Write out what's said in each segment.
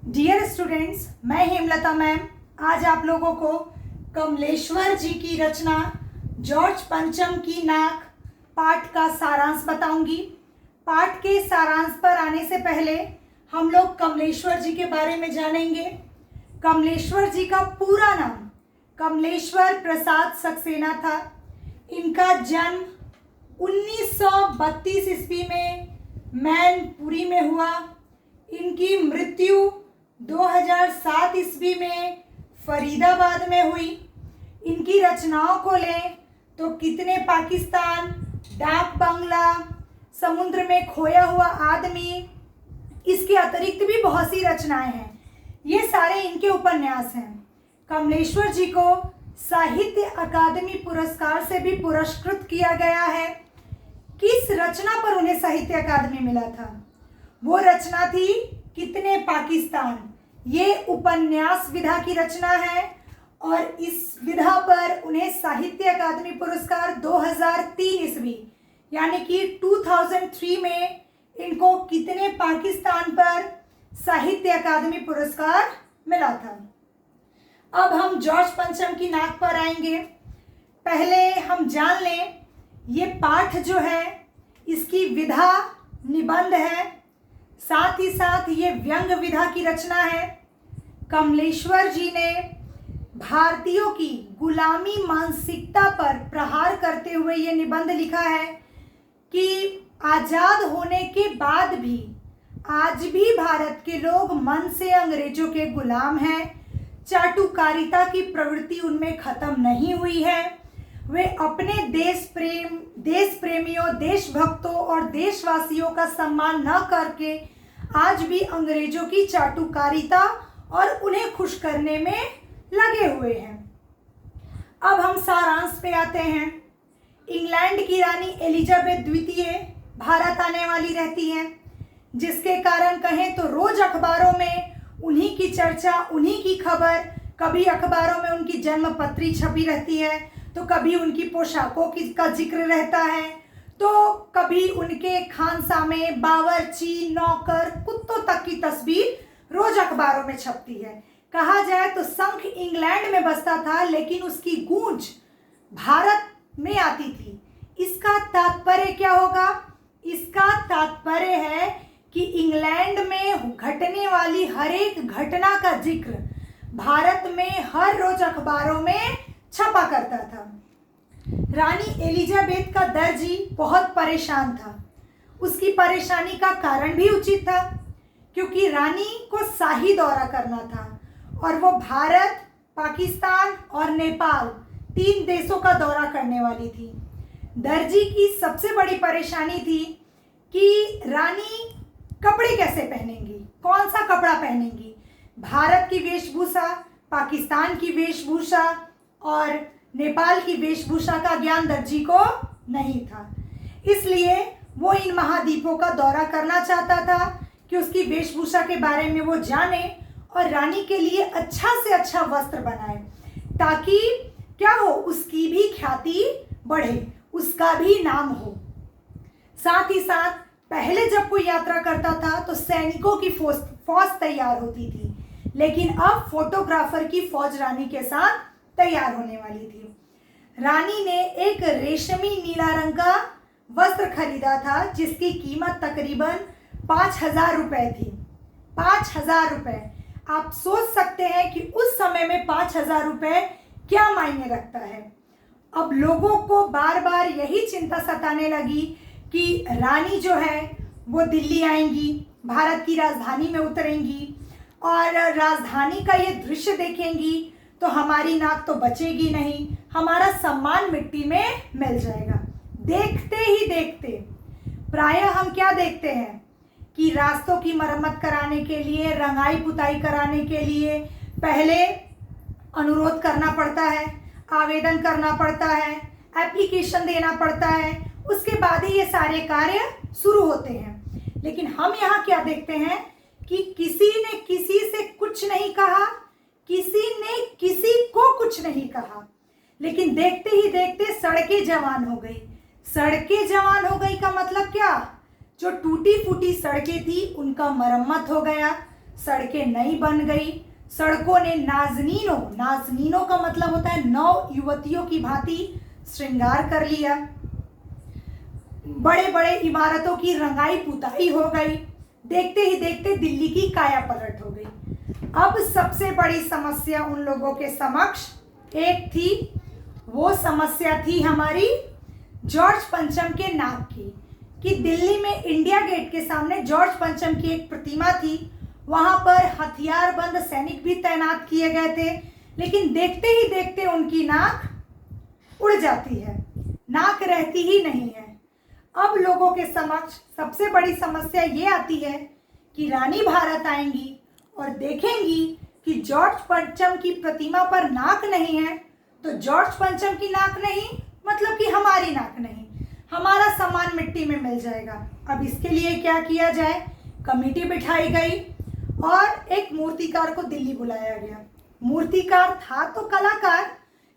Dear students, मैं Hemlata ma'am आज आप लोगों को कमलेश्वर जी की रचना जॉर्ज पंचम की नाक पाठ का सारांश बताऊंगी। पाठ के सारांश पर आने से पहले हम लोग कमलेश्वर जी के बारे में जानेंगे। कमलेश्वर जी का पूरा नाम कमलेश्वर प्रसाद सक्सेना था। इनका जन्म 1932 ईस्वी में मैनपुरी में हुआ। इनकी मृत्यु 2007 ईस्वी में फरीदाबाद में हुई। इनकी रचनाओं को लें तो कितने पाकिस्तान, डाक बंगला, समुद्र में खोया हुआ आदमी, इसके अतिरिक्त भी बहुत सी रचनाएं हैं। ये सारे इनके उपन्यास हैं। कमलेश्वर जी को साहित्य अकादमी पुरस्कार से भी पुरस्कृत किया गया है। किस रचना पर उन्हें साहित्य अकादमी मिला था? वो रचना थी कितने पाकिस्तान। ये उपन्यास विधा की रचना है और इस विधा पर उन्हें साहित्य अकादमी पुरस्कार 2003 ईस्वी यानी कि 2003 में इनको कितने पाकिस्तान पर साहित्य अकादमी पुरस्कार मिला था। अब हम जॉर्ज पंचम की नाक पर आएंगे। पहले हम जान लें ये पाठ जो है इसकी विधा निबंध है, साथ ही साथ ये व्यंग विधा की रचना है। कमलेश्वर जी ने भारतीयों की गुलामी मानसिकता पर प्रहार करते हुए ये निबंध लिखा है कि आज़ाद होने के बाद भी आज भी भारत के लोग मन से अंग्रेजों के गुलाम हैं। चाटुकारिता की प्रवृत्ति उनमें खत्म नहीं हुई है। वे अपने देश प्रेमियों, देशभक्तों और देशवासियों का सम्मान न करके आज भी अंग्रेजों की चाटुकारिता और उन्हें खुश करने में लगे हुए हैं। अब हम सारांश पे आते हैं। इंग्लैंड की रानी एलिजाबेथ द्वितीय भारत आने वाली रहती हैं, जिसके कारण कहें तो रोज अखबारों में उन्हीं की चर्चा, उन्हीं की खबर। कभी अखबारों में उनकी जन्मपत्री छपी रहती है, तो कभी उनकी पोशाकों का जिक्र रहता है, तो कभी उनके खानसामे, बावर्ची, नौकर, कुत्तों तक की तस्वीर रोज अखबारों में छपती है। कहा जाए तो शंख इंग्लैंड में बजता था, लेकिन उसकी गूंज भारत में आती थी। इसका तात्पर्य क्या होगा? इसका तात्पर्य है कि इंग्लैंड में घटने वाली हर एक घटना का जिक्र भारत में हर रोज अखबारों में छपा करता था। रानी एलिजाबेथ का दर्जी बहुत परेशान था। उसकी परेशानी का कारण भी उचित था, क्योंकि रानी को शाही दौरा करना था और वो भारत, पाकिस्तान और नेपाल 3 देशों का दौरा करने वाली थी। दर्जी की सबसे बड़ी परेशानी थी कि रानी कपड़े कैसे पहनेंगी, कौन सा कपड़ा पहनेंगी। भारत की वेशभूषा, पाकिस्तान की वेशभूषा और नेपाल की वेशभूषा का ज्ञान दर्जी को नहीं था। इसलिए वो इन महाद्वीपों का दौरा करना चाहता था कि उसकी वेशभूषा के बारे में वो जाने और रानी के लिए अच्छा से अच्छा वस्त्र बनाए, ताकि क्या हो, उसकी भी ख्याति बढ़े, उसका भी नाम हो। साथ ही साथ पहले जब कोई यात्रा करता था तो सैनिकों की फौज तैयार होती थी, लेकिन अब फोटोग्राफर की फौज रानी के साथ तैयार होने वाली थी। रानी ने एक रेशमी नीला रंग का वस्त्र खरीदा था, जिसकी कीमत तकरीबन 5,000 रुपये थी। 5,000 रुपये। आप सोच सकते हैं कि उस समय में 5,000 रुपये क्या मायने रखता है। अब लोगों को बार बार यही चिंता सताने लगी कि रानी जो है वो दिल्ली आएंगी, भारत की राजधानी में उतरेंगी और राजधानी का ये दृश्य देखेंगी तो हमारी नाक तो बचेगी नहीं, हमारा सम्मान मिट्टी में मिल जाएगा। देखते ही देखते प्रायः हम क्या देखते हैं कि रास्तों की मरम्मत कराने के लिए, रंगाई पुताई कराने के लिए पहले अनुरोध करना पड़ता है, आवेदन करना पड़ता है, एप्लीकेशन देना पड़ता है, उसके बाद ही ये सारे कार्य शुरू होते हैं। लेकिन हम यहाँ क्या देखते हैं कि किसी ने किसी से कुछ नहीं कहा, किसी ने किसी को कुछ नहीं कहा, लेकिन देखते ही देखते सड़कें जवान हो गई। सड़कें जवान हो गई का मतलब क्या? जो टूटी फूटी सड़कें थी उनका मरम्मत हो गया, सड़कें नई बन गई, सड़कों ने नाजनीनों, नाजनीनों का मतलब होता है नौ युवतियों की भांति श्रृंगार कर लिया। बड़े बड़े इमारतों की रंगाई पुताई हो गई। देखते ही देखते दिल्ली की काया पलट हो गई। अब सबसे बड़ी समस्या उन लोगों के समक्ष एक थी, वो समस्या थी हमारी जॉर्ज पंचम के नाक की, कि दिल्ली में इंडिया गेट के सामने जॉर्ज पंचम की एक प्रतिमा थी, वहां पर हथियारबंद सैनिक भी तैनात किए गए थे, लेकिन देखते ही देखते उनकी नाक उड़ जाती है, नाक रहती ही नहीं है। अब लोगों के समक्ष सबसे बड़ी समस्या ये आती है कि रानी भारत आएंगी और देखेंगी कि जॉर्ज पंचम की प्रतिमा पर नाक नहीं है, तो जॉर्ज पंचम की नाक नहीं मतलब कि हमारी नाक नहीं, हमारा सामान मिट्टी में मिल जाएगा। अब इसके लिए क्या किया जाए? कमेटी बिठाई गई और एक मूर्तिकार को दिल्ली बुलाया गया। मूर्तिकार था तो कलाकार,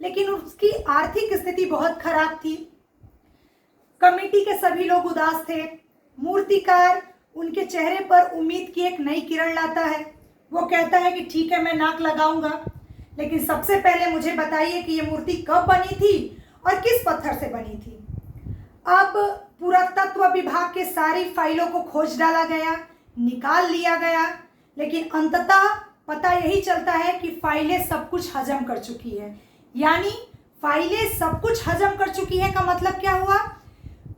लेकिन उसकी आर्थिक स्थिति बहुत खराब थी। कमेटी के सभी लोग उदास थे। मूर्तिकार उनके चेहरे पर उम्मीद की एक नई किरण लाता है। वो कहता है कि ठीक है, मैं नाक लगाऊंगा, लेकिन सबसे पहले मुझे बताइए कि ये मूर्ति कब बनी थी और किस पत्थर से बनी थी। अब पुरातत्व विभाग के सारी फाइलों को खोज डाला गया, निकाल लिया गया, लेकिन अंततः पता यही चलता है कि फाइलें सब कुछ हजम कर चुकी है। यानी फाइलें सब कुछ हजम कर चुकी है का मतलब क्या हुआ?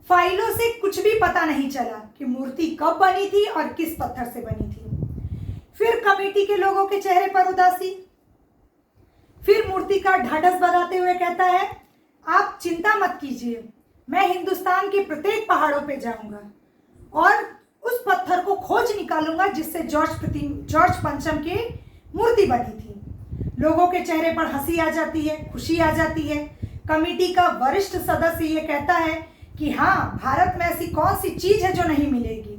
फाइलों से कुछ भी पता नहीं चला कि मूर्ति कब बनी थी और किस पत्थर से बनी थी। फिर कमेटी के लोगों के चेहरे पर उदासी। फिर मूर्तिकार ढाढ़स बजाते हुए कहता है, आप चिंता मत कीजिए, मैं हिंदुस्तान के प्रत्येक पहाड़ों पे जाऊंगा और उस पत्थर को खोज निकालूंगा जिससे जॉर्ज पंचम की मूर्ति बनी थी। लोगों के चेहरे पर हंसी आ जाती है, खुशी आ जाती है। कमेटी का वरिष्ठ सदस्य ये कहता है कि हाँ, भारत में ऐसी कौन सी चीज है जो नहीं मिलेगी।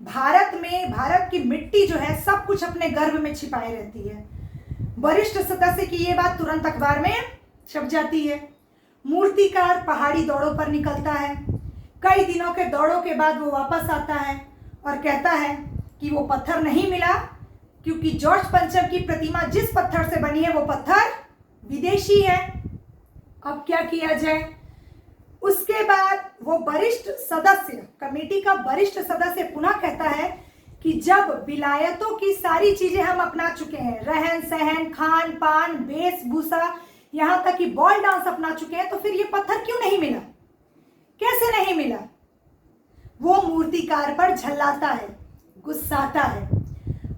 भारत की मिट्टी जो है सब कुछ अपने गर्भ में छिपाए रहती है। वरिष्ठ सदस्य की ये बात तुरंत अखबार में छप जाती है। मूर्तिकार पहाड़ी दौड़ों पर निकलता है। कई दिनों के दौड़ों के बाद वो वापस आता है और कहता है कि वो पत्थर नहीं मिला, क्योंकि जॉर्ज पंचम की प्रतिमा जिस पत्थर से बनी है वो पत्थर विदेशी है। अब क्या किया जाए? उसके बाद वो वरिष्ठ सदस्य, कमेटी का वरिष्ठ सदस्य पुनः कहता है कि जब विलायतों की सारी चीजें हम अपना चुके हैं, रहन सहन, खान पान, वेशभूषा, यहाँ तक कि बॉल डांस अपना चुके हैं, तो फिर ये पत्थर क्यों नहीं मिला? कैसे नहीं मिला? वो मूर्तिकार पर झल्लाता है, गुस्साता है।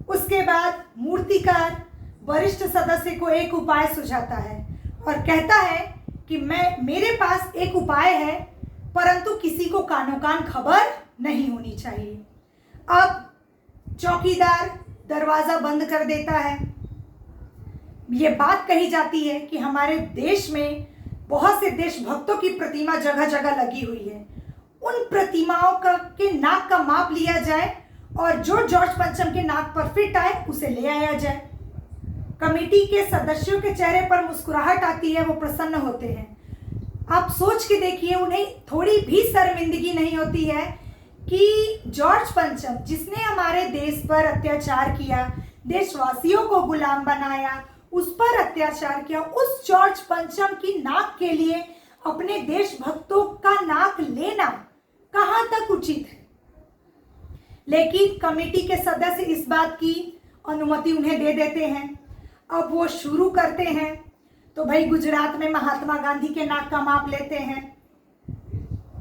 उसके बाद मूर्तिकार वरिष्ठ सदस्य को एक उपाय सुझाता है और कहता है कि मेरे पास एक उपाय है, परंतु किसी को कानो कान खबर नहीं होनी चाहिए। अब चौकीदार दरवाजा बंद कर देता है। ये बात कही जाती है कि हमारे देश में बहुत से देशभक्तों की प्रतिमा जगह जगह लगी हुई है। उन प्रतिमाओं के नाक का माप लिया जाए और जो जॉर्ज पंचम के नाक पर फिट आए उसे ले आया जाए। कमेटी के सदस्यों के चेहरे पर मुस्कुराहट आती है, वो प्रसन्न होते हैं। आप सोच के देखिए, उन्हें थोड़ी भी शर्मिंदगी नहीं होती है कि जॉर्ज पंचम, जिसने हमारे देश पर अत्याचार किया, देशवासियों को गुलाम बनाया, उस पर अत्याचार किया, उस जॉर्ज पंचम की नाक के लिए अपने देशभक्तों का नाक लेना कहां तक उचित है। लेकिन कमेटी के सदस्य इस बात की अनुमति उन्हें दे देते हैं। अब वो शुरू करते हैं। तो भाई गुजरात में महात्मा गांधी के नाक का माप लेते हैं,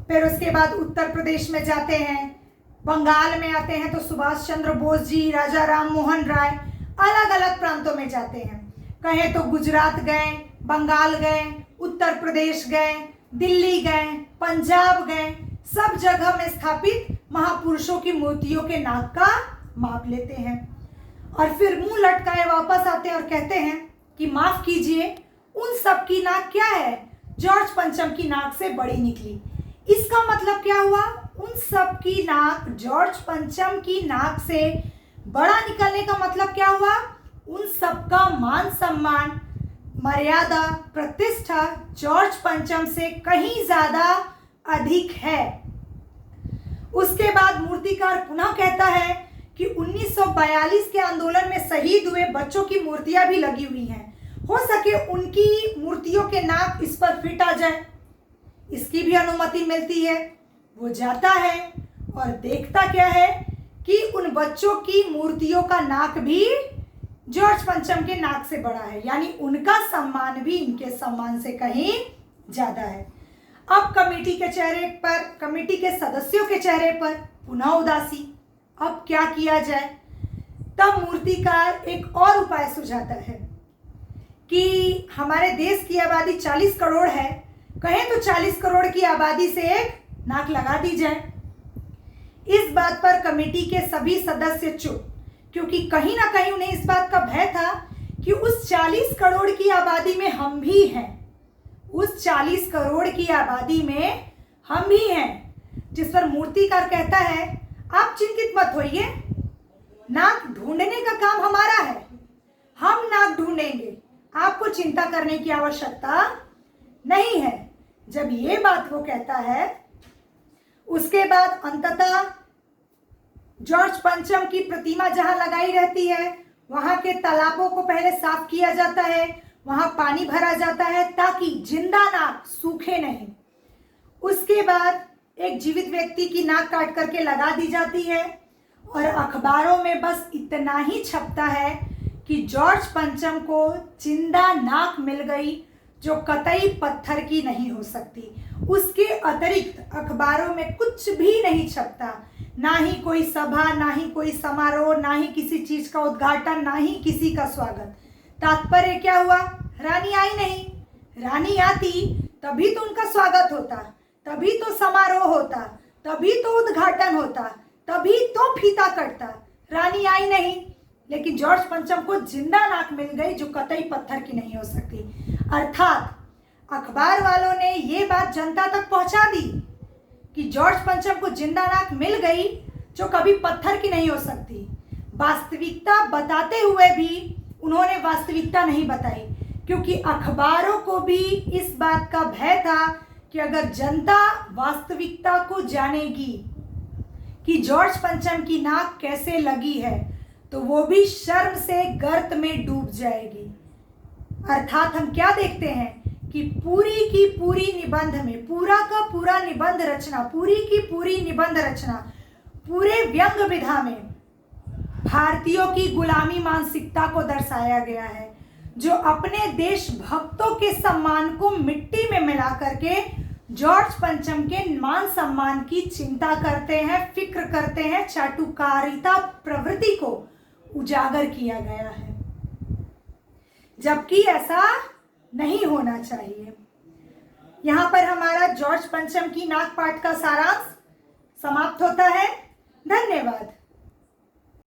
फिर उसके बाद उत्तर प्रदेश में जाते हैं, बंगाल में आते हैं तो सुभाष चंद्र बोस जी, राजा राम मोहन राय, अलग अलग प्रांतों में जाते हैं। कहें तो गुजरात गए, बंगाल गए, उत्तर प्रदेश गए, दिल्ली गए, पंजाब गए, सब जगह में स्थापित महापुरुषों की मूर्तियों के नाक का माप लेते हैं और फिर मुंह लटकाए वापस आते हैं और कहते हैं कि माफ कीजिए, उन सब की नाक क्या है, जॉर्ज पंचम की नाक से बड़ी निकली। इसका मतलब क्या हुआ? उन सब की नाक जॉर्ज पंचम की नाक से बड़ा निकलने का मतलब क्या हुआ? उन सब का मान सम्मान, मर्यादा, प्रतिष्ठा जॉर्ज पंचम से कहीं ज्यादा अधिक है। उसके बाद मूर्तिकार पुनः कहता है कि 1942 के आंदोलन में शहीद हुए बच्चों की मूर्तियां भी लगी हुई हैं। हो सके उनकी मूर्तियों के नाक इस पर फिट आ जाए, इसकी भी अनुमति मिलती है। वो जाता है और देखता क्या है कि उन बच्चों की मूर्तियों का नाक भी जॉर्ज पंचम के नाक से बड़ा है, यानी उनका सम्मान भी इनके सम्मान से कहीं ज्यादा है। अब कमेटी के चेहरे पर, कमेटी के सदस्यों के चेहरे पर पुनः उदासी। अब क्या किया जाए? तब मूर्तिकार एक और उपाय सुझाता है कि हमारे देश की आबादी 40 करोड़ है, कहें तो 40 करोड़ की आबादी से एक नाक लगा दी जाए। इस बात पर कमेटी के सभी सदस्य चुप, क्योंकि कहीं ना कहीं उन्हें इस बात का भय था कि उस 40 करोड़ की आबादी में हम भी हैं, उस 40 करोड़ की आबादी में हम भी हैं। जिस पर मूर्तिकार कहता है, आप चिंतित मत होइए, नाक ढूंढने का काम हमारा है, हम नाक ढूंढेंगे, आपको चिंता करने की आवश्यकता नहीं है। जब ये बात वो कहता है, उसके बाद अंततः जॉर्ज पंचम की प्रतिमा जहां लगाई रहती है, वहां के तालाबों को पहले साफ किया जाता है, वहां पानी भरा जाता है ताकि जिंदा नाक सूखे नहीं। उसके बाद एक जीवित व्यक्ति की नाक काट करके लगा दी जाती है और अखबारों में बस इतना ही छपता है कि जॉर्ज पंचम को जिंदा नाक मिल गई, जो कतई पत्थर की नहीं हो सकती। उसके अतिरिक्त अखबारों में कुछ भी नहीं छपता, ना ही कोई सभा, ना ही कोई समारोह, ना ही किसी चीज का उद्घाटन, ना ही किसी का स्वागत। तात्पर्य क्या हुआ? रानी आई नहीं, रानी आती तभी तो उनका स्वागत होता, तभी तो समारोह होता, तभी तो उद्घाटन होता, तभी तो फीता कटता। रानी आई नहीं, लेकिन जॉर्ज पंचम को जिंदा नाक मिल गई जो कतई पत्थर की नहीं हो सकती। अर्थात अखबार वालों ने ये बात जनता तक पहुंचा दी कि जॉर्ज पंचम को जिंदा नाक मिल गई जो कभी पत्थर की नहीं हो सकती। वास्तविकता बताते हुए भी उन्होंने वास्तविकता नहीं बताई, क्योंकि अखबारों को भी इस बात का भय था कि अगर जनता वास्तविकता को जानेगी कि जॉर्ज पंचम की नाक कैसे लगी है, तो वो भी शर्म से गर्त में डूब जाएगी। अर्थात हम क्या देखते हैं कि पूरी की पूरी निबंध में, पूरा का पूरा निबंध रचना, पूरी की पूरी निबंध रचना, पूरे व्यंग विधा में भारतीयों की गुलामी मानसिकता को दर्शाया गया है, जो अपने देशभक्तों के सम्मान को मिट्टी में मिला करके जॉर्ज पंचम के मान सम्मान की चिंता करते हैं, फिक्र करते हैं। चाटुकारिता प्रवृत्ति को उजागर किया गया है, जबकि ऐसा नहीं होना चाहिए। यहाँ पर हमारा जॉर्ज पंचम की नाक पाठ का सारांश समाप्त होता है। धन्यवाद।